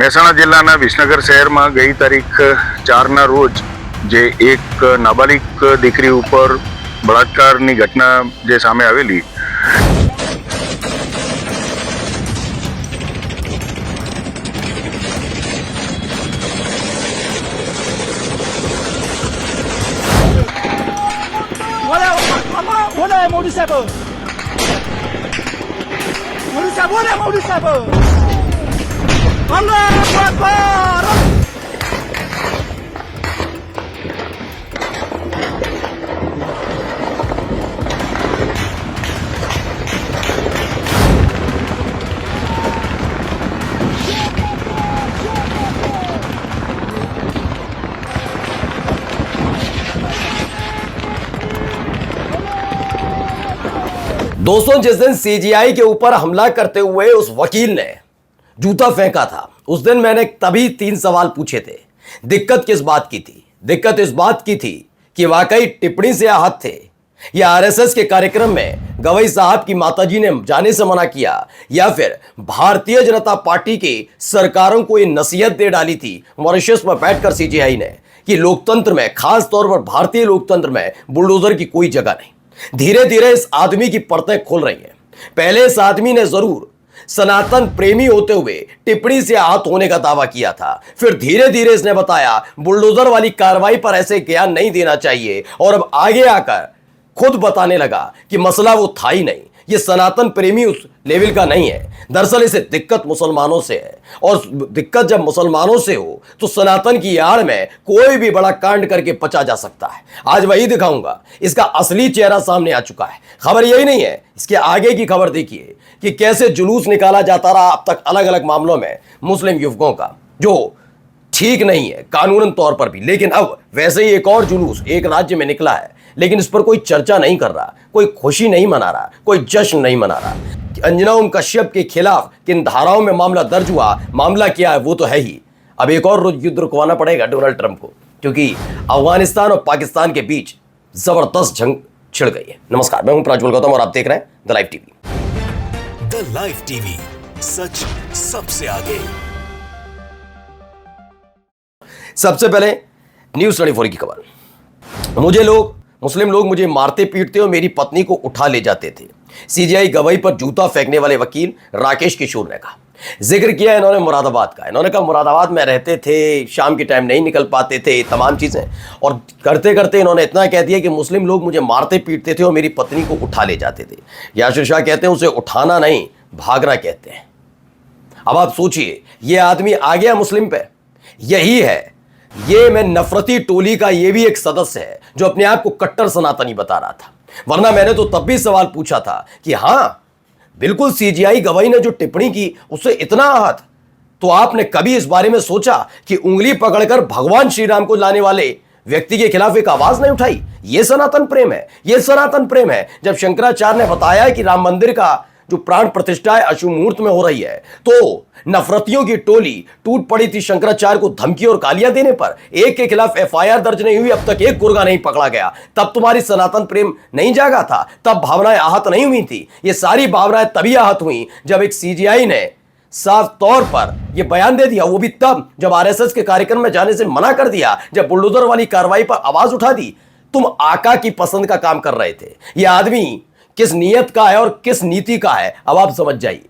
મહેસાણા જિલ્લાના વિસનગર શહેરમાં ગઈ તારીખ 4ના રોજ જે એક નાબાલિગ દીકરી ઉપર બળાત્કારની ઘટના જે સામે આવેલી, Modu siapa? Allahu Akbar. दोस्तों, जिस दिन सीजीआई के ऊपर हमला करते हुए उस वकील ने जूता फेंका था, उस दिन मैंने तभी 3 सवाल पूछे थे। दिक्कत किस बात की थी? दिक्कत इस बात की थी कि वाकई टिप्पणी से आहत थे या आरएसएस के कार्यक्रम में गवई साहब की माताजी ने जाने से मना किया, या फिर भारतीय जनता पार्टी की सरकारों को ये नसीहत दे डाली थी मॉरिशस में बैठकर सीजीआई ने कि लोकतंत्र में, खास तौर पर भारतीय लोकतंत्र में बुलडोजर की कोई जगह नहीं। धीरे धीरे इस आदमी की परतें खुल रही हैं। पहले इस आदमी ने जरूर सनातन प्रेमी होते हुए टिप्पणी से आहत होने का दावा किया था, फिर धीरे धीरे इसने बताया बुलडोजर वाली कार्रवाई पर ऐसे ज्ञान नहीं देना चाहिए, और अब आगे आकर खुद बताने लगा कि मसला वो था ही नहीं, ये सनातन प्रेमी उस लेवल का नहीं है। दरअसल इसे दिक्कत मुसलमानों से है, और दिक्कत जब मुसलमानों से हो तो सनातन की आड़ में कोई भी बड़ा कांड करके बचा जा सकता है। आज वही दिखाऊंगा। इसका असली चेहरा सामने आ चुका है। खबर यही नहीं है, इसके आगे की खबर देखिए कि कैसे जुलूस निकाला जाता रहा अब तक अलग अलग मामलों में मुस्लिम युवकों का, जो ठीक नहीं है कानूनन तौर पर भी। लेकिन अब वैसे ही एक और जुलूस एक राज्य में निकला है, लेकिन इस पर कोई चर्चा नहीं कर रहा, कोई खुशी नहीं मना रहा, कोई जश्न नहीं मना रहा। अंजना ओम कश्यप के खिलाफ किन धाराओं में मामला दर्ज हुआ, मामला क्या है वो तो है ही। अब एक और युद्ध रुकवाना पड़ेगा डोनाल्ड ट्रंप को, क्योंकि अफगानिस्तान और पाकिस्तान के बीच जबरदस्त जंग छिड़ गई है। नमस्कार, मैं हूं प्रज्वल गौतम और आप देख रहे हैं the live TV. The live TV, सच सबसे आगे। सबसे पहले न्यूज 24 की खबर। मुस्लिम लोग मुझे मारते पीटते और मेरी पत्नी को उठा ले जाते थे, सीजीआई गवाही पर जूता फेंकने वाले वकील राकेश किशोर ने कहा। जिक्र किया इन्होंने मुरादाबाद का। इन्होंने कहा मुरादाबाद में रहते थे, शाम के टाइम नहीं निकल पाते थे, तमाम चीज़ें, और करते करते इन्होंने इतना कह दिया कि मुस्लिम लोग मुझे मारते पीटते थे और मेरी पत्नी को उठा ले जाते थे। याशिर शाह कहते हैं उसे उठाना नहीं, भागना कहते हैं। अब आप सोचिए, ये आदमी आ गया मुस्लिम पे। यही है, ये मैं नफरती टोली का ये भी एक सदस्य है जो अपने आप को कट्टर सनातनी बता रहा था। वरना मैंने तो तब भी सवाल पूछा था कि हाँ बिल्कुल, सीजीआई गवाही ने जो टिप्पणी की उससे इतना आहत, तो आपने कभी इस बारे में सोचा कि उंगली पकड़कर भगवान श्री राम को लाने वाले व्यक्ति के खिलाफ एक आवाज नहीं उठाई? यह सनातन प्रेम है, यह सनातन प्रेम है। जब शंकराचार्य ने बताया कि राम मंदिर का जो प्राण प्रतिष्ठा है अशुभ मुहूर्त में हो रही है, तो नफरतियों की टोली टूट पड़ी थी शंकराचार्य को धमकी और गालियां देने पर। एक के खिलाफ एफआईआर दर्ज नहीं हुई, अब तक एक गुर्गा नहीं पकड़ा गया। तब तुम्हारी सनातन प्रेम नहीं जागा था, तब भावनाएं आहत नहीं हुई थी। ये सारी भावनाएं तभी आहत हुई जब एक सीजीआई ने साफ तौर पर यह बयान दे दिया, वो भी तब जब आरएसएस के कार्यक्रम में जाने से मना कर दिया, जब बुलडोजर वाली कार्रवाई पर आवाज उठा दी। तुम आका की पसंद का काम कर रहे थे। यह आदमी किस नीयत का है और किस नीति का है, अब आप समझ जाइए।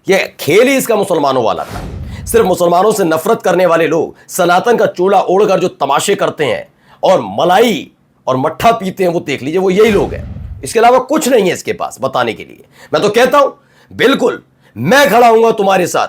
यह खेल ही इसका मुसलमानों वाला था। सिर्फ मुसलमानों से नफरत करने वाले लोग सनातन का चोला ओढ़कर जो तमाशे करते हैं और मलाई और मट्ठा पीते हैं, वो देख लीजिए, वो यही लोग हैं। इसके अलावा कुछ नहीं है इसके पास बताने के लिए। मैं तो कहता हूं बिल्कुल मैं खड़ा हूंगा तुम्हारे साथ।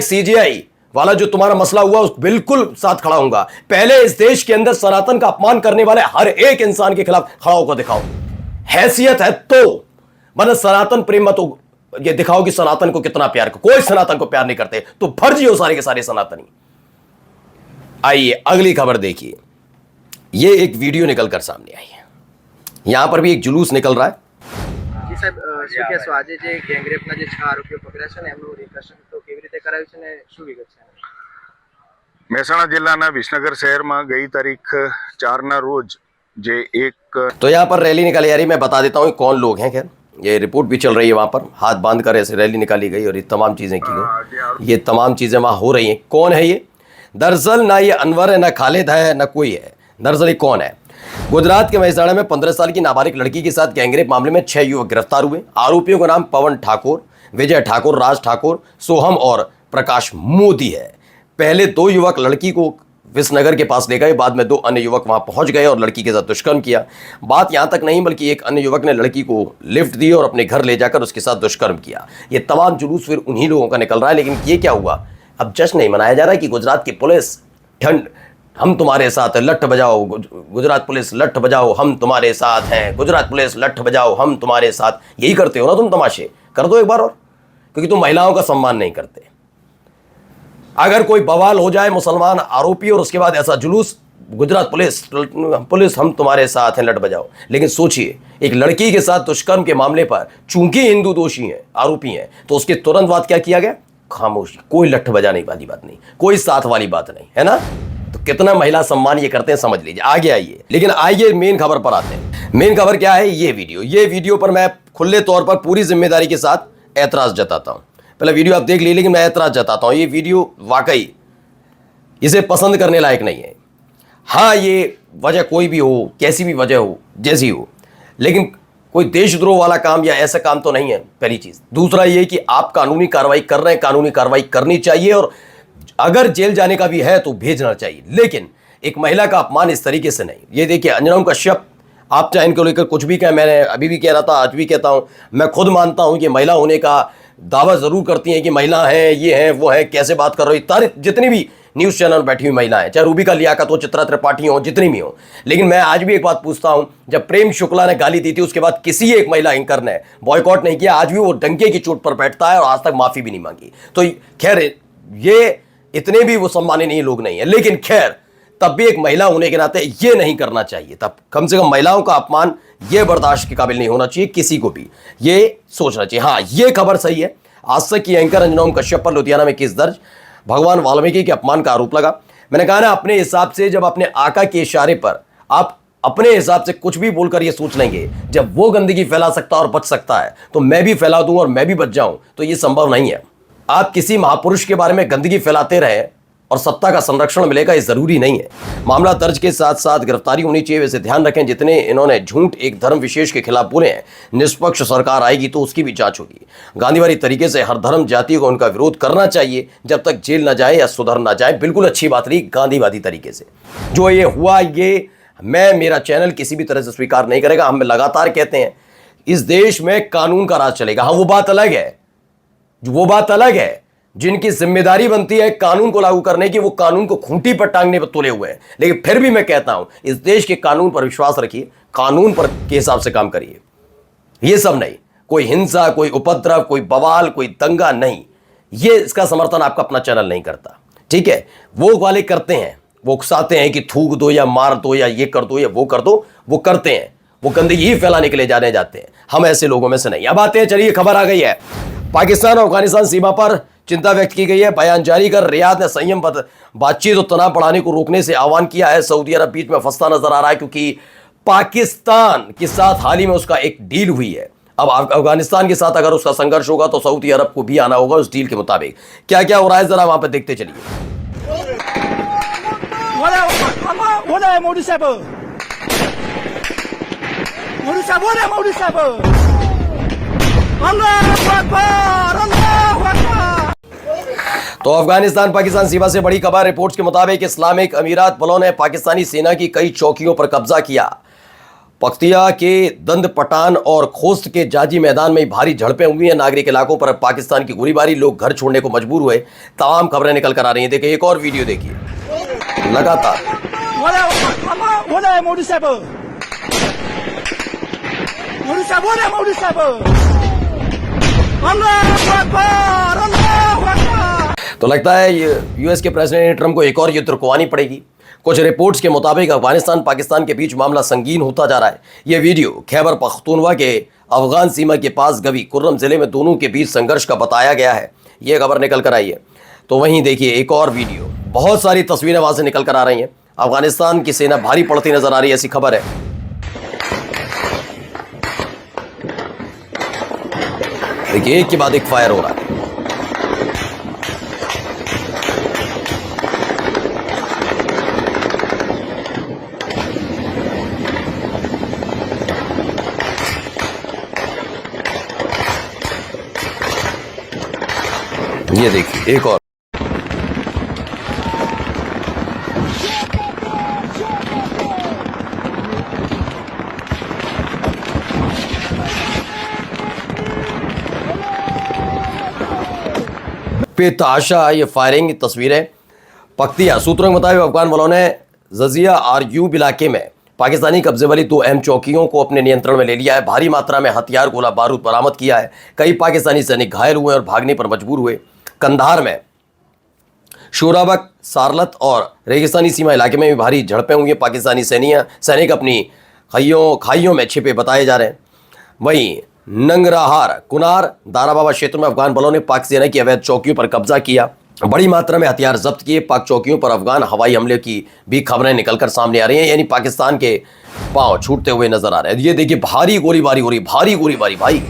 #CGI वाला जो तुम्हारा मसला हुआ उस बिल्कुल साथ खड़ा हूंगा। पहले इस देश के अंदर सनातन का अपमान करने वाले हर एक इंसान के खिलाफ खड़ा होकर दिखाओ, हैसियत है तो। मतलब सनातन प्रेम मत हो, ये दिखाओ कि सनातन को कितना प्यार। कोई सनातन को प्यार नहीं करते तो फर्जी हो सारे के सारे सनातनी। आइए अगली खबर देखिए। ये एक वीडियो निकलकर सामने आई है। यहां पर भी एक जुलूस निकल रहा है। જી સાહેબ, શું કહેશો? આજે જે ગેંગરેપના જે 6 આરોપીઓ પકડ્યા છે ને એમનું રિકશન તો કેવી રીતે કરાયું છે ને શું વિગત છે? મહેસાણા જિલ્લાના વિસનગર શહેરમાં ગઈ તારીખ 4ના રોજ જે એક तो यहां पर रैली निकाली जा रही। मैं बता देता हूं कौन लोग हैं। खैर ये रिपोर्ट भी चल रही है वहाँ पर, हाथ बांध कर ऐसे रैली निकाली गई और ये तमाम चीज़ें की गई, ये तमाम चीज़ें वहाँ हो रही हैं। कौन है ये? दरअसल ना ये अनवर है, ना खालिद है, ना कोई है। दरअसल ये कौन है? गुजरात के मेहसाणा में 15 साल की नाबालिग लड़की के साथ गैंगरेप मामले में 6 युवक गिरफ्तार हुए। आरोपियों का नाम पवन ठाकुर, विजय ठाकुर, राज ठाकुर, सोहम और प्रकाश मोदी है। पहले 2 युवक लड़की को विसनगर के पास ले गए, बाद में 2 अन्य युवक वहां पहुंच गए और लड़की के साथ दुष्कर्म किया। बात यहां तक नहीं, बल्कि एक अन्य युवक ने लड़की को लिफ्ट दी और अपने घर ले जाकर उसके साथ दुष्कर्म किया। ये तमाम जुलूस फिर उन्हीं लोगों का निकल रहा है। लेकिन ये क्या हुआ? अब जश्न नहीं मनाया जा रहा है कि गुजरात की पुलिस ठंड हम तुम्हारे साथ हैं, लठ बजाओ, गुजरात पुलिस लठ बजाओ, हम तुम्हारे साथ हैं, गुजरात पुलिस लठ बजाओ, हम तुम्हारे साथ। यही करते हो ना तुम तमाशे? कर दो एक बार और, क्योंकि तुम महिलाओं का सम्मान नहीं करते। अगर कोई बवाल हो जाए मुसलमान आरोपी और उसके बाद ऐसा जुलूस, गुजरात पुलिस हम तुम्हारे साथ हैं, लठ बजाओ। लेकिन सोचिए, एक लड़की के साथ दुष्कर्म के मामले पर चूंकि हिंदू दोषी हैं, आरोपी हैं, तो उसके तुरंत बाद क्या किया गया? खामोशी, कोई लठ बजाने वाली बात नहीं, कोई साथ वाली बात नहीं, है ना? तो कितना महिला सम्मान ये करते हैं, समझ लीजिए। आगे आइए, लेकिन आइए मेन खबर पर आते हैं। मेन खबर क्या है? ये वीडियो पर मैं खुले तौर पर पूरी जिम्मेदारी के साथ ऐतराज जताता हूं। पहले वीडियो आप देख लीजिए, लेकिन मैं ऐतराज जताता हूं, ये वीडियो वाकई इसे पसंद करने लायक नहीं है। हाँ, ये वजह कोई भी हो, कैसी भी वजह हो, जैसी हो, लेकिन कोई देशद्रोह वाला काम या ऐसा काम तो नहीं है, पहली चीज। दूसरा ये कि आप कानूनी कार्रवाई कर रहे हैं, कानूनी कार्रवाई करनी चाहिए, और अगर जेल जाने का भी है तो भेजना चाहिए, लेकिन एक महिला का अपमान इस तरीके से नहीं। ये देखिए, अंजना कश्यप, आप चाहे इनको लेकर कुछ भी कहें, मैंने अभी भी कह रहा था, आज भी कहता हूं, मैं खुद मानता हूं कि महिला होने का दावा जरूर करती हैं कि महिला हैं, ये हैं, वो हैं, कैसे बात कर रही तारीफ, जितनी भी न्यूज़ चैनल बैठी हुई महिलाएं, चाहे रूबिका लियाकत हो, चित्रा त्रिपाठी हो, जितनी भी हो। लेकिन मैं आज भी एक बात पूछता हूं, जब प्रेम शुक्ला ने गाली दी थी, उसके बाद किसी एक महिला एंकर ने बॉयकॉट नहीं किया। आज भी वो डंके की चोट पर बैठता है और आज तक माफी भी नहीं मांगी। तो खैर, ये इतने भी वो सम्माननीय लोग नहीं है, लेकिन खैर, तब भी एक महिला होने के नाते ये नहीं करना चाहिए। तब कम से कम महिलाओं का अपमान ये बर्दाश्त के काबिल नहीं होना चाहिए, किसी को भी ये सोचना चाहिए। हाँ, ये खबर सही है, आज तक की एंकर अंजना कश्यप पर लुधियाना में केस दर्ज, भगवान वाल्मीकि के अपमान का आरोप लगा। मैंने कहा ना, अपने हिसाब से, जब अपने आका के इशारे पर आप अपने हिसाब से कुछ भी बोलकर ये सोच लेंगे, जब वो गंदगी फैला सकता है और बच सकता है, तो मैं भी फैला दूं और मैं भी बच जाऊं, तो ये संभव नहीं है। आप किसी महापुरुष के बारे में गंदगी फैलाते रहे और सत्ता का संरक्षण मिलेगा, ये जरूरी नहीं है। मामला दर्ज के साथ साथ गिरफ्तारी होनी चाहिए। वैसे ध्यान रखें, जितने इन्होंने झूठ एक धर्म विशेष के खिलाफ बोले हैं, निष्पक्ष सरकार आएगी तो उसकी भी जांच होगी। गांधीवादी तरीके से हर धर्म जाति को उनका विरोध करना चाहिए जब तक जेल ना जाए या सुधर ना जाए। बिल्कुल अच्छी बात रही गांधीवादी तरीके से। जो ये हुआ, ये मेरा चैनल किसी भी तरह से स्वीकार नहीं करेगा। हम लगातार कहते हैं, इस देश में कानून का राज चलेगा। हाँ, वो बात अलग है, जिनकी जिम्मेदारी बनती है कानून को लागू करने की, वो कानून को खूंटी पर टांगने पर तुले हुए हैं। लेकिन फिर भी मैं कहता हूं, इस देश के कानून पर विश्वास रखिए, कानून पर के हिसाब से काम करिए। ये सब नहीं, कोई हिंसा, कोई उपद्रव, कोई बवाल, कोई दंगा नहीं, ये इसका समर्थन आपका अपना चैनल नहीं करता। ठीक है, वो वाले करते हैं, वो उकसाते हैं कि थूक दो या मार दो या ये कर दो या वो कर दो, वो करते हैं, वो गंदगी ही फैलाने के लिए जाने जाते हैं। हम ऐसे लोगों में से नहीं। अब आते हैं, चलिए खबर आ गई है, पाकिस्तान और अफगानिस्तान सीमा पर चिंता व्यक्त की गई है। बयान जारी कर रियाद ने संयम बातचीत और तनाव बढ़ाने को रोकने से आह्वान किया है। सऊदी अरब बीच में फंसता नजर आ रहा है, क्योंकि पाकिस्तान के साथ हाल ही में उसका एक डील हुई है। अब अफगानिस्तान के साथ अगर उसका संघर्ष होगा तो सऊदी अरब को भी आना होगा उस डील के मुताबिक। क्या क्या हो रहा है, जरा वहां पर देखते चलिए। तो अफगानिस्तान पाकिस्तान सीमा से बड़ी खबर। रिपोर्ट्स के मुताबिक इस्लामिक अमीरात बलों ने पाकिस्तानी सेना की कई चौकियों पर कब्जा किया। पख्तिया के दंद पटान और खोस्त के जाजी मैदान में भारी झड़पें हुई हैं। नागरिक इलाकों पर पाकिस्तान की गोलीबारी, लोग घर छोड़ने को मजबूर हुए। तमाम खबरें निकल कर आ रही हैं। देखिए, एक और वीडियो देखिए लगातार। तो लगता है यूएस के प्रेसिडेंट ट्रंप को एक और युद्ध रुकवानी पड़ेगी। कुछ रिपोर्ट्स के मुताबिक अफगानिस्तान पाकिस्तान के बीच मामला संगीन होता जा रहा है। यह वीडियो खैबर पख्तूनवा के अफगान सीमा के पास गवी कुर्रम जिले में दोनों के बीच संघर्ष का बताया गया है। यह खबर निकल कर आई है। तो वहीं देखिए एक और वीडियो, बहुत सारी तस्वीरें वहां से निकल कर आ रही हैं। अफगानिस्तान की सेना भारी पड़ती नजर आ रही है, ऐसी खबर है। देखिए एक के बाद एक फायर हो रहा है। ये देखिए एक और। बेतहाशा ये फायरिंग की तस्वीरें पख्तिया सूत्रों के मुताबिक अफगान वालों ने जजिया आरयूब इलाके में पाकिस्तानी कब्जे वाली 2 अहम चौकियों को अपने नियंत्रण में ले लिया है। भारी मात्रा में हथियार गोला बारूद बरामद किया है। कई पाकिस्तानी सैनिक घायल हुए और भागने पर मजबूर हुए। कंधार में शोराबक, सारलत और रेगिस्तानी सीमा इलाके में भी भारी झड़पें हुई हैं। पाकिस्तानी सैनिक अपनी खाइयों में छिपे बताए जा रहे हैं। वहीं नंगराहार, कुनार, दाराबाबा क्षेत्र में अफगान बलों ने पाक सेना की अवैध चौकियों पर कब्जा किया। बड़ी मात्रा में हथियार जब्त किए। पाक चौकियों पर अफगान हवाई हमले की भी खबरें निकलकर सामने आ रही हैं, यानी पाकिस्तान के पांव छूटते हुए नजर आ रहे हैं। ये देखिए भारी गोलीबारी हो रही, भारी गोलीबारी भाई।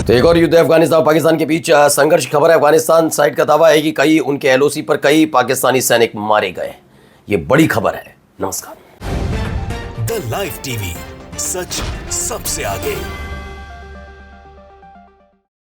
तो एक और युद्ध अफगानिस्तान और पाकिस्तान के बीच संघर्ष की खबर है। अफगानिस्तान साइड का दावा है कि कई उनके एलओसी पर कई पाकिस्तानी सैनिक मारे गए। ये बड़ी खबर है। नमस्कार। द लाइव टीवी, सच सबसे आगे।